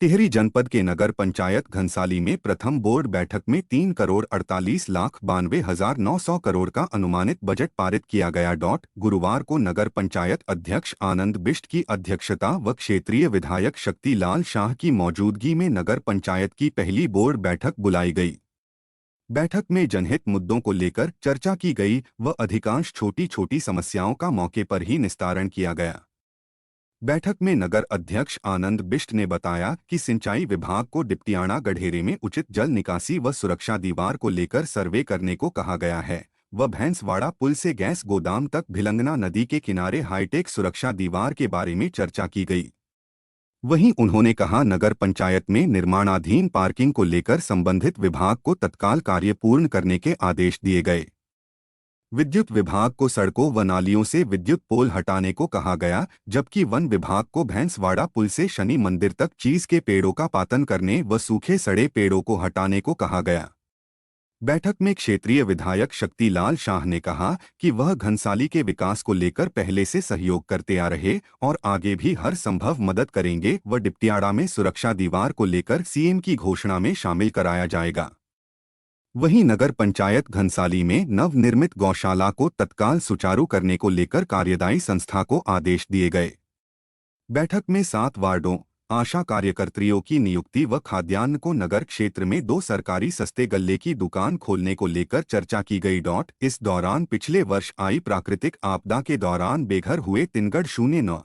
टिहरी जनपद के नगर पंचायत घनसाली में प्रथम बोर्ड बैठक में 3 करोड़ 48 लाख 92 हजार 900 करोड़ का अनुमानित बजट पारित किया गया। गुरुवार को नगर पंचायत अध्यक्ष आनंद बिष्ट की अध्यक्षता व क्षेत्रीय विधायक शक्तिलाल शाह की मौजूदगी में नगर पंचायत की पहली बोर्ड बैठक बुलाई गई। बैठक में जनहित मुद्दों को लेकर चर्चा की गई व अधिकांश छोटी छोटी समस्याओं का मौके पर ही निस्तारण किया गया। बैठक में नगर अध्यक्ष आनंद बिष्ट ने बताया कि सिंचाई विभाग को डिप्टियाणा गढ़ेरे में उचित जल निकासी व सुरक्षा दीवार को लेकर सर्वे करने को कहा गया है व भैंसवाड़ा पुल से गैस गोदाम तक भिलंगना नदी के किनारे हाईटेक सुरक्षा दीवार के बारे में चर्चा की गई। वहीं उन्होंने कहा नगर पंचायत में निर्माणाधीन पार्किंग को लेकर संबंधित विभाग को तत्काल कार्य पूर्ण करने के आदेश दिए गए। विद्युत विभाग को सड़कों व नालियों से विद्युत पोल हटाने को कहा गया, जबकि वन विभाग को भैंसवाड़ा पुल से शनि मंदिर तक चीज के पेड़ों का पातन करने व सूखे सड़े पेड़ों को हटाने को कहा गया। बैठक में क्षेत्रीय विधायक शक्तिलाल शाह ने कहा कि वह घनसाली के विकास को लेकर पहले से सहयोग करते आ रहे और आगे भी हर संभव मदद करेंगे व डिप्टियाड़ा में सुरक्षा दीवार को लेकर सीएम की घोषणा में शामिल कराया जाएगा। वहीं नगर पंचायत घनसाली में नवनिर्मित गौशाला को तत्काल सुचारू करने को लेकर कार्यदायी संस्था को आदेश दिए गए। बैठक में 7 वार्डों आशा कार्यकर्त्रियों की नियुक्ति व खाद्यान्न को नगर क्षेत्र में 2 सरकारी सस्ते गल्ले की दुकान खोलने को लेकर चर्चा की गई। इस दौरान पिछले वर्ष आई प्राकृतिक आपदा के दौरान बेघर हुए तिनगढ़ 09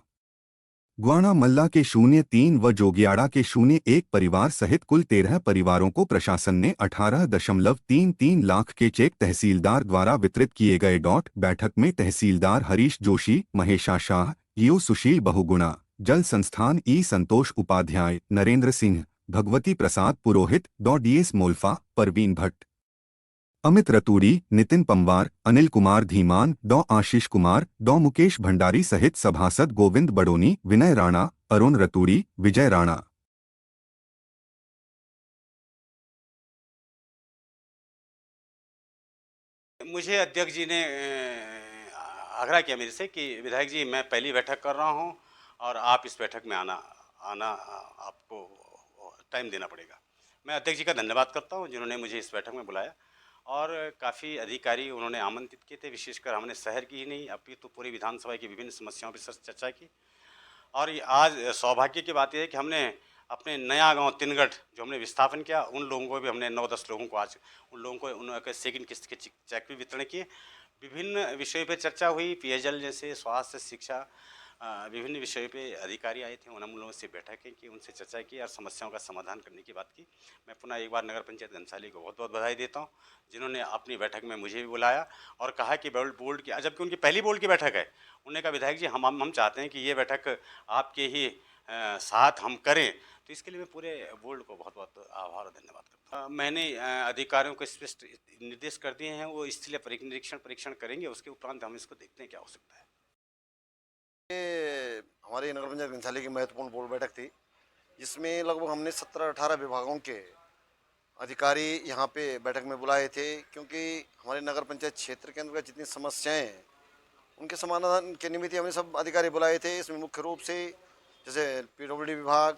ग्वाणा मल्ला के 03 व जोगियाड़ा के 01 परिवार सहित कुल 13 परिवारों को प्रशासन ने 18.33 लाख के चेक तहसीलदार द्वारा वितरित किए गए। बैठक में तहसीलदार हरीश जोशी, महेशा शाह, ईओ सुशील बहुगुणा, जल संस्थान ई संतोष उपाध्याय, नरेंद्र सिंह, भगवती प्रसाद पुरोहित, डीएस मोल्फा, परवीन भट्ट, अमित रतूड़ी, नितिन पंवार, अनिल कुमार धीमान, आशीष कुमार, मुकेश भंडारी सहित सभासद गोविंद बडोनी, विनय राणा, अरुण रतूड़ी, विजय राणा। मुझे अध्यक्ष जी ने आग्रह किया मेरे से कि विधायक जी मैं पहली बैठक कर रहा हूं और आप इस बैठक में आना आना आपको टाइम देना पड़ेगा। मैं अध्यक्ष जी का धन्यवाद करता हूं जिन्होंने मुझे इस बैठक में बुलाया और काफ़ी अधिकारी उन्होंने आमंत्रित किए थे। विशेषकर हमने शहर की ही नहीं अभी तो पूरी विधानसभा की विभिन्न समस्याओं पर चर्चा की और आज सौभाग्य की बात यह है कि हमने अपने नया गांव तिनगढ़ जो हमने विस्थापन किया उन लोगों को भी हमने 9-10 लोगों को आज उन लोगों को उनके सेकंड किस्त के चेक भी वितरण किए। विभिन्न विषयों पर चर्चा हुई, पेयजल जैसे स्वास्थ्य, शिक्षा, विभिन्न विषयों पे अधिकारी आए थे। उन्होंने हम लोगों से बैठकें की, उनसे चर्चा की और समस्याओं का समाधान करने की बात की। मैं पुनः एक बार नगर पंचायत घनसाली को बहुत बहुत बधाई देता हूँ जिन्होंने अपनी बैठक में मुझे भी बुलाया और कहा कि बोर्ड की जबकि उनकी पहली बोर्ड की बैठक है। उन्होंने कहा विधायक जी हम चाहते हैं कि ये बैठक आपके ही साथ हम करें, तो इसके लिए मैं पूरे बोर्ड को बहुत बहुत आभार और धन्यवाद करता हूँ। मैंने अधिकारियों को स्पष्ट निर्देश कर दिए हैं, वो स्थलीय परीक्षण करेंगे, उसके उपरांत हम इसको देखते हैं क्या हो सकता है। ये हमारी नगर पंचायत घनसाली की महत्वपूर्ण बोर्ड बैठक थी जिसमें लगभग हमने 17-18 विभागों के अधिकारी यहाँ पे बैठक में बुलाए थे, क्योंकि हमारे नगर पंचायत क्षेत्र के अंतर्गत जितनी समस्याएं हैं उनके समाधान के निमित्त हमने सब अधिकारी बुलाए थे। इसमें मुख्य रूप से जैसे पीडब्ल्यूडी विभाग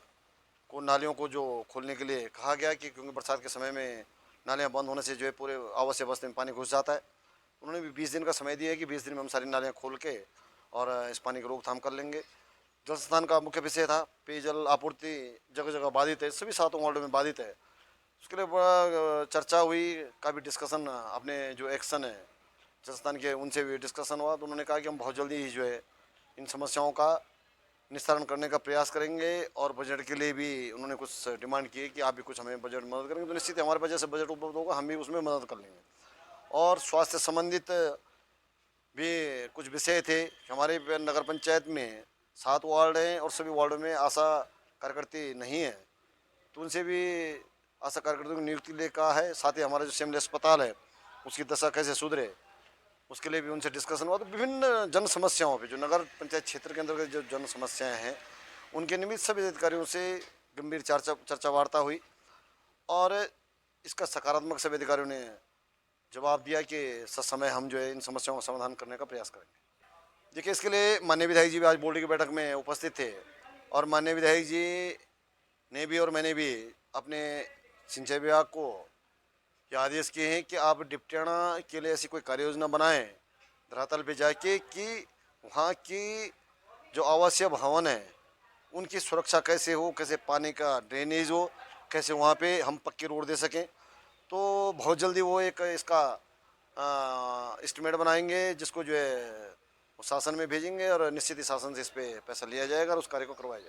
को नालियों को जो खोलने के लिए कहा गया कि क्योंकि बरसात के समय में नालियाँ बंद होने से जो है पूरे आवासीय बस्ती में पानी घुस जाता है। उन्होंने भी 20 दिन का समय दिया है कि 20 दिन में हम सारी नालियाँ खोल के और इस पानी की रोकथाम कर लेंगे। जल संस्थान का मुख्य विषय था, पेयजल आपूर्ति जगह जगह बाधित है, सभी 7 वार्डों में बाधित है। उसके लिए बड़ा चर्चा हुई, काफ़ी डिस्कशन, अपने जो एक्शन है जल संस्थान के उनसे भी डिस्कशन हुआ। तो उन्होंने कहा कि हम बहुत जल्दी ही जो है इन समस्याओं का निस्तारण करने का प्रयास करेंगे और बजट के लिए भी उन्होंने कुछ डिमांड की है कि आप भी कुछ हमें बजट मदद करेंगे। तो निश्चित हमारे बजट से बजट उपलब्ध होगा, हम भी उसमें मदद कर लेंगे। और स्वास्थ्य संबंधित भी कुछ विषय थे। हमारे नगर पंचायत में 7 वार्ड हैं और सभी वार्डों में आशा कार्यकर्ती नहीं है, तो उनसे भी आशा कार्यकर्तियों की नियुक्ति ले कहा है। साथ ही हमारा जो सिमले अस्पताल है उसकी दशा कैसे सुधरे उसके लिए भी उनसे डिस्कशन हुआ। तो विभिन्न जन समस्याओं पे जो नगर पंचायत क्षेत्र के अंतर्गत जो जन समस्याएं हैं उनके निमित्त सभी अधिकारियों से गंभीर चर्चा वार्ता हुई और इसका सकारात्मक सभी अधिकारियों ने जवाब दिया कि समय हम जो है इन समस्याओं का समाधान करने का प्रयास करेंगे। देखिए, इसके लिए माननीय विधायक जी भी आज बोर्ड की बैठक में उपस्थित थे और माननीय विधायक जी ने भी और मैंने भी अपने सिंचाई विभाग को ये आदेश किए हैं कि आप डिप्टियाना के लिए ऐसी कोई कार्य योजना बनाएं धरातल पे जाके कि वहाँ की जो आवासीय भवन है उनकी सुरक्षा कैसे हो, कैसे पानी का ड्रेनेज हो, कैसे वहाँ पे हम पक्के रोड दे सकें। तो बहुत जल्दी वो एक इसका एस्टिमेट बनाएंगे जिसको जो है वो शासन में भेजेंगे और निश्चित ही शासन से इस पे पैसा लिया जाएगा और उस कार्य को करवाया जाएगा।